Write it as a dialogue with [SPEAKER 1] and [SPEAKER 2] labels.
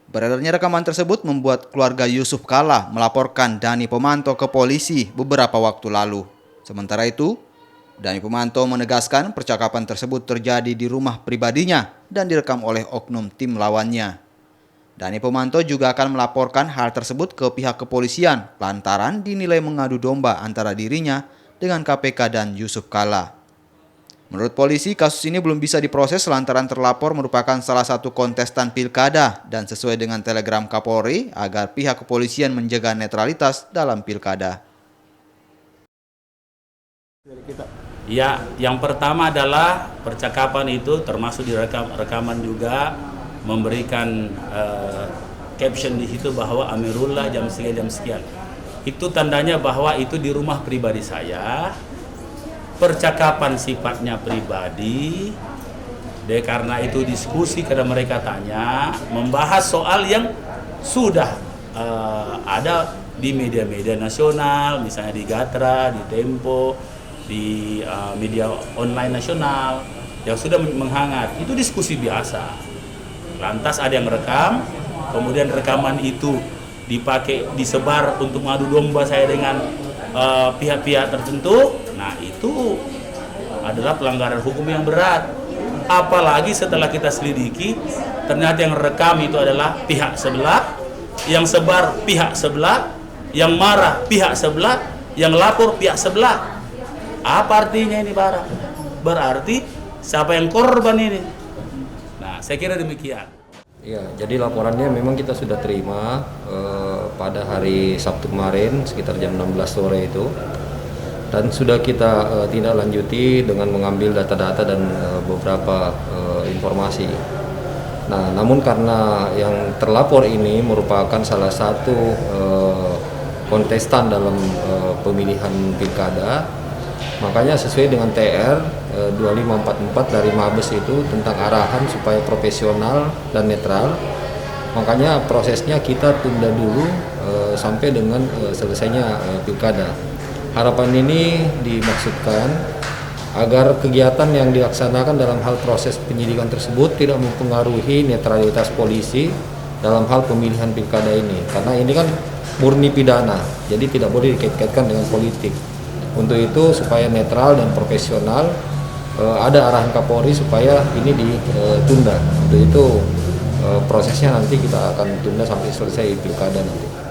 [SPEAKER 1] Beredarnya rekaman tersebut membuat keluarga Yusuf Kala melaporkan Dani Pomanto ke polisi beberapa waktu lalu. Sementara itu, Dani Pomanto menegaskan percakapan tersebut terjadi di rumah pribadinya dan direkam oleh oknum tim lawannya. Dani Pomanto juga akan melaporkan hal tersebut ke pihak kepolisian lantaran dinilai mengadu domba antara dirinya dengan KPK dan Yusuf Kala. Menurut polisi, kasus ini belum bisa diproses lantaran terlapor merupakan salah satu kontestan pilkada dan sesuai dengan telegram Kapolri agar pihak kepolisian menjaga netralitas dalam pilkada.
[SPEAKER 2] Ya, yang pertama adalah percakapan itu termasuk di rekaman juga memberikan caption di situ bahwa Amirullah jam sekian. Itu tandanya bahwa itu di rumah pribadi saya. Percakapan sifatnya pribadi, karena itu diskusi karena mereka tanya, membahas soal yang sudah ada di media-media nasional, misalnya di Gatra, di Tempo, di media online nasional yang sudah menghangat. Itu diskusi biasa. Lantas ada yang rekam, kemudian rekaman itu disebar untuk mengadu domba saya dengan pihak-pihak tertentu. Nah, itu adalah pelanggaran hukum yang berat. Apalagi setelah kita selidiki, ternyata yang rekam itu adalah pihak sebelah, yang sebar pihak sebelah, yang marah pihak sebelah, yang lapor pihak sebelah. Apa artinya ini, Pak? Berarti siapa yang korban ini? Nah, saya kira demikian.
[SPEAKER 3] Ya, jadi laporannya memang kita sudah terima pada hari Sabtu kemarin sekitar jam 16 sore itu. Dan sudah kita tindak lanjuti dengan mengambil data-data dan beberapa informasi. Nah, namun karena yang terlapor ini merupakan salah satu kontestan dalam pemilihan pilkada, makanya sesuai dengan TR 2544 dari Mabes itu tentang arahan supaya profesional dan netral, makanya prosesnya kita tunda dulu sampai dengan selesainya pilkada. Harapan ini dimaksudkan agar kegiatan yang dilaksanakan dalam hal proses penyidikan tersebut tidak mempengaruhi netralitas polisi dalam hal pemilihan pilkada ini. Karena ini kan murni pidana, jadi tidak boleh dikait-kaitkan dengan politik. Untuk itu supaya netral dan profesional, ada arahan Kapolri supaya ini ditunda. Untuk itu prosesnya nanti kita akan tunda sampai selesai pilkada nanti.